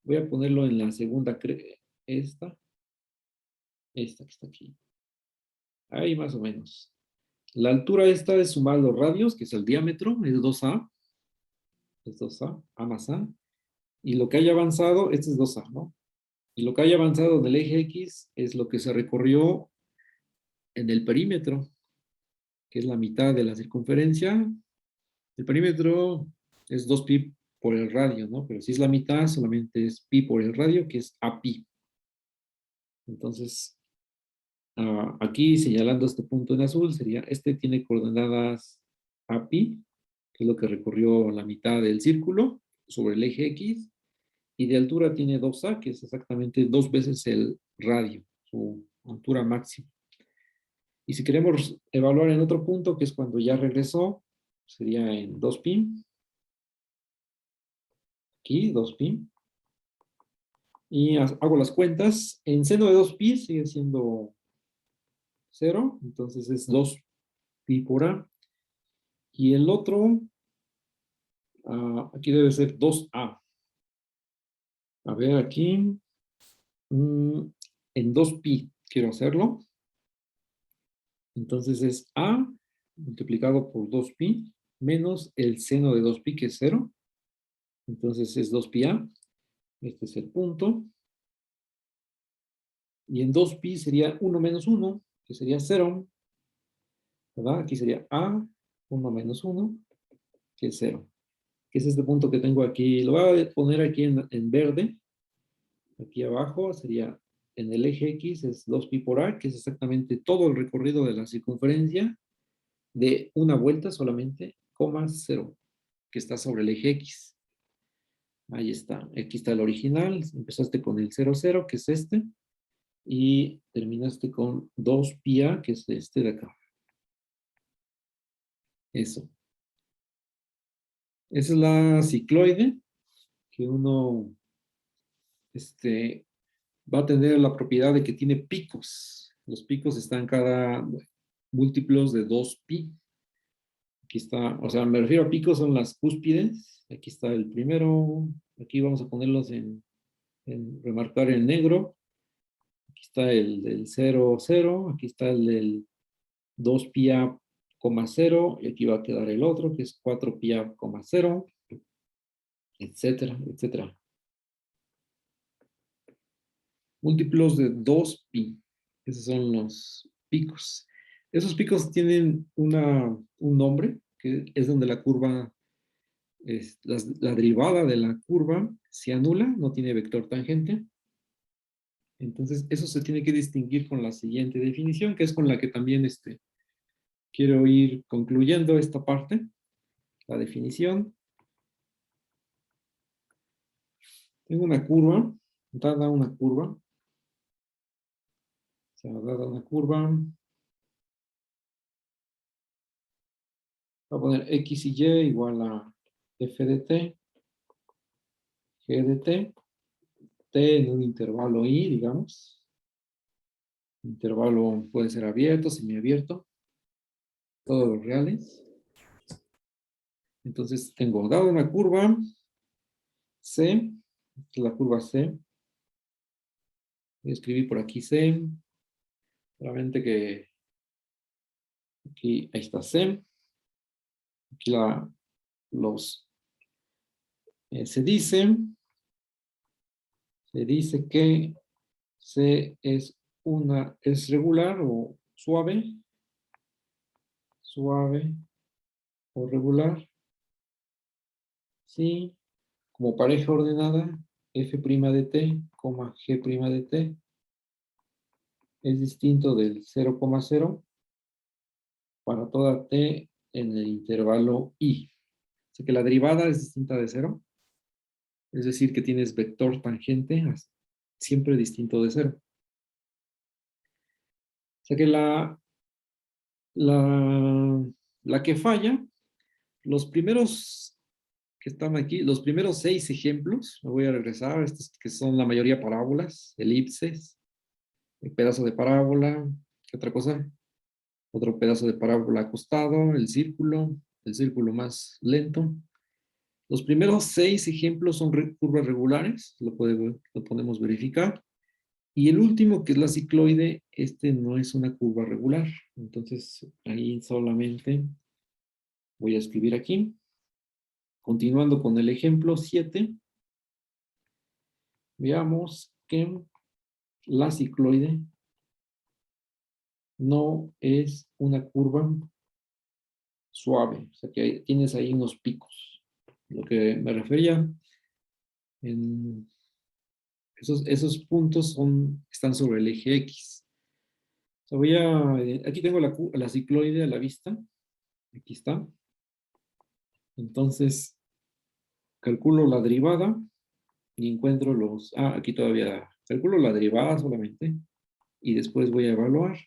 Speaker 1: Voy a ponerlo en la segunda, esta que está aquí. Ahí más o menos. La altura esta es sumar los radios, que es el diámetro, es 2A. Es 2A, A más A. Y lo que haya avanzado, este es 2A, ¿no? Y lo que haya avanzado del eje X es lo que se recorrió en el perímetro, que es la mitad de la circunferencia. El perímetro es 2pi por el radio, ¿no? Pero si es la mitad, solamente es pi por el radio, que es api. Entonces, aquí señalando este punto en azul, sería, este tiene coordenadas api, que es lo que recorrió la mitad del círculo sobre el eje X, y de altura tiene 2A, que es exactamente 2 veces el radio, su altura máxima. Y si queremos evaluar en otro punto, que es cuando ya regresó, sería en 2pi. Aquí, 2pi. Y hago las cuentas. En seno de 2pi sigue siendo 0, entonces es 2pi por A. Y el otro, aquí debe ser 2A. A ver, aquí, en 2pi quiero hacerlo. Entonces es A multiplicado por 2pi menos el seno de 2pi, que es 0. Entonces es 2pi A. Este es el punto. Y en 2pi sería 1 menos 1, que sería 0. ¿Verdad? Aquí sería A, 1 menos 1, que es 0. Que es este punto que tengo aquí. Lo voy a poner aquí en verde. Aquí abajo sería en el eje X, es 2pi por A, que es exactamente todo el recorrido de la circunferencia de una vuelta solamente, coma 0, que está sobre el eje X. Ahí está. Aquí está el original. Empezaste con el 0, 0, que es este. Y terminaste con 2pi A, que es este de acá. Eso. Esa es la cicloide, que uno va a tener la propiedad de que tiene picos. Los picos están cada múltiplos de 2pi. Aquí está, o sea, me refiero a picos, son las cúspides. Aquí está el primero. Aquí vamos a ponerlos en remarcar en negro. Aquí está el del 0, 0. Aquí está el del 2pi A, 0. Y aquí va a quedar el otro, que es 4pi A, 0. Etcétera, etcétera. Múltiplos de 2pi. Esos son los picos. Esos picos tienen un nombre, que es donde la curva, la derivada de la curva se anula, no tiene vector tangente. Entonces, eso se tiene que distinguir con la siguiente definición, que es con la que también quiero ir concluyendo esta parte, la definición. Tengo una curva, dada una curva, o sea, dada una curva, voy a poner x y y igual a f de t, g de t, t en un intervalo i, digamos. Intervalo puede ser abierto, semiabierto, todos los reales. Entonces tengo dado una curva C, la curva C. Escribí por aquí C, solamente que aquí, ahí está C. Aquí se dice que C es regular o suave o regular, sí, como pareja ordenada, f' de t, g' de t, es distinto del 0,0 para toda t en el intervalo i. O sea que la derivada es distinta de 0, es decir, que tienes vector tangente siempre distinto de 0. O sea que la que falla, los primeros que están aquí, los primeros 6 ejemplos, me voy a regresar, estos que son la mayoría parábolas, elipses, el pedazo de parábola, ¿qué otra cosa? Otro pedazo de parábola acostado, el círculo más lento. Los primeros 6 ejemplos son curvas regulares, lo podemos verificar. Y el último, que es la cicloide, este no es una curva regular. Entonces, ahí solamente voy a escribir aquí. Continuando con el ejemplo 7, veamos que la cicloide no es una curva suave. O sea que tienes ahí unos picos. Lo que me refería, en esos puntos están sobre el eje X. O sea, aquí tengo la cicloide a la vista. Aquí está. Entonces, calculo la derivada y encuentro aquí todavía calculo la derivada solamente y después voy a evaluar.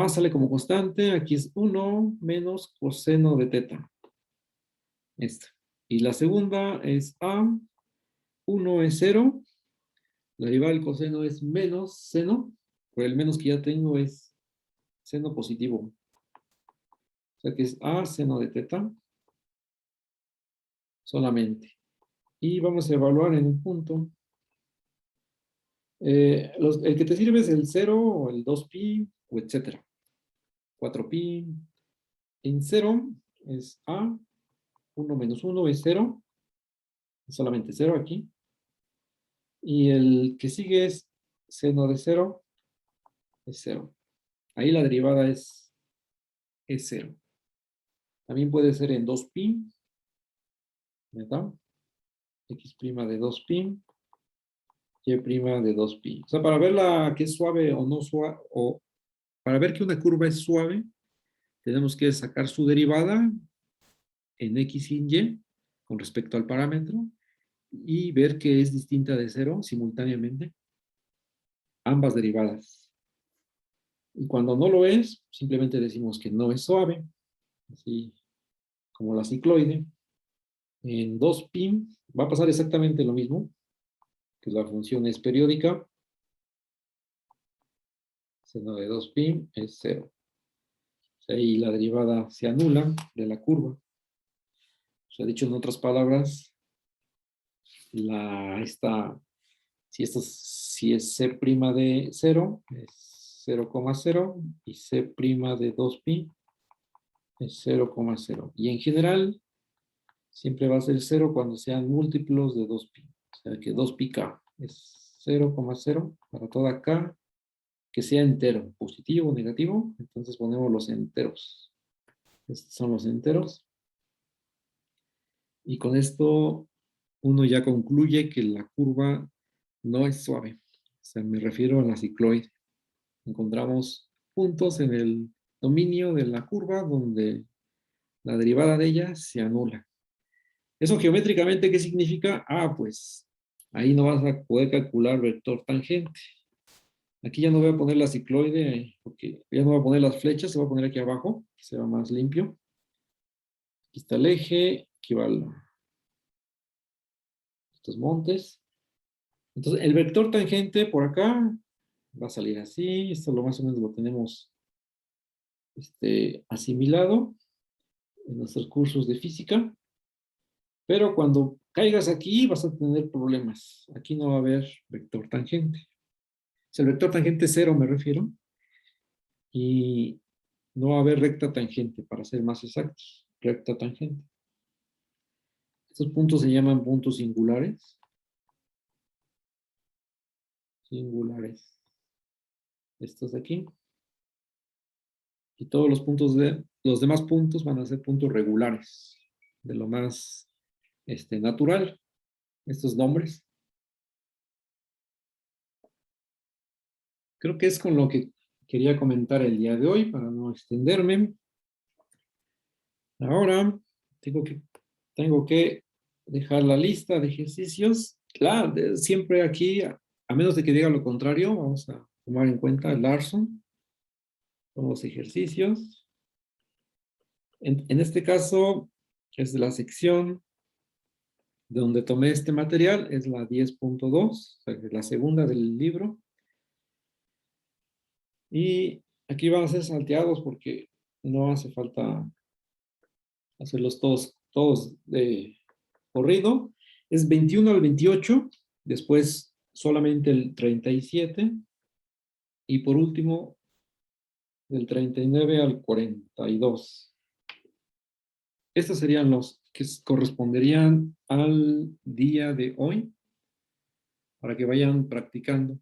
Speaker 1: Sale como constante, aquí es 1 menos coseno de teta. Esta. Y la segunda es 1 es 0, la derivada del coseno es menos seno, por el menos que ya tengo es seno positivo. O sea que es seno de teta solamente. Y vamos a evaluar en un punto. El que te sirve es el 0 o el 2pi, o etcétera. 4pi. En 0 es 1 menos 1 es 0. Es solamente 0 aquí. Y el que sigue es seno de 0 es 0. Ahí la derivada es 0. También puede ser en 2pi, ¿verdad? X' de 2pi, Y' de 2pi. O sea, para verla que es suave o no suave, o para ver que una curva es suave, tenemos que sacar su derivada en X sin Y con respecto al parámetro y ver que es distinta de 0 simultáneamente, ambas derivadas. Y cuando no lo es, simplemente decimos que no es suave, así como la cicloide. En 2pi va a pasar exactamente lo mismo, que la función es periódica. Seno de 2pi es 0. O sea, y la derivada se anula de la curva. O sea, dicho en otras palabras, si es C' de 0, es 0,0 y C' de 2pi es 0,0. Y en general, siempre va a ser 0 cuando sean múltiplos de 2pi. O sea que 2πk es 0,0 para toda k que sea entero, positivo o negativo. Entonces ponemos los enteros. Estos son los enteros. Y con esto uno ya concluye que la curva no es suave. O sea, me refiero a la cicloide. Encontramos puntos en el dominio de la curva donde la derivada de ella se anula. ¿Eso geométricamente qué significa? Pues ahí no vas a poder calcular vector tangente. Aquí ya no voy a poner la cicloide, porque ya no voy a poner las flechas, se va a poner aquí abajo, que se va más limpio. Aquí está el eje, aquí va estos montes. Entonces, el vector tangente por acá va a salir así. Esto lo más o menos lo tenemos asimilado en nuestros cursos de física. Pero cuando caigas aquí vas a tener problemas. Aquí no va a haber vector tangente. O sea, el vector tangente es 0 me refiero. Y no va a haber recta tangente, para ser más exactos. Recta tangente. Estos puntos se llaman puntos singulares. Singulares. Estos de aquí. Y todos los demás puntos van a ser puntos regulares. De lo más natural. Estos nombres. Creo que es con lo que quería comentar el día de hoy para no extenderme. Ahora tengo que dejar la lista de ejercicios. Claro, siempre aquí, a menos de que diga lo contrario, vamos a tomar en cuenta el Larson, con los ejercicios. En este caso, es de la sección de donde tomé este material, es la 10.2, o sea, es la segunda del libro. Y aquí van a ser salteados porque no hace falta hacerlos todos de corrido. Es 21 al 28, después solamente el 37 y por último del 39 al 42. Estos serían los que corresponderían al día de hoy para que vayan practicando.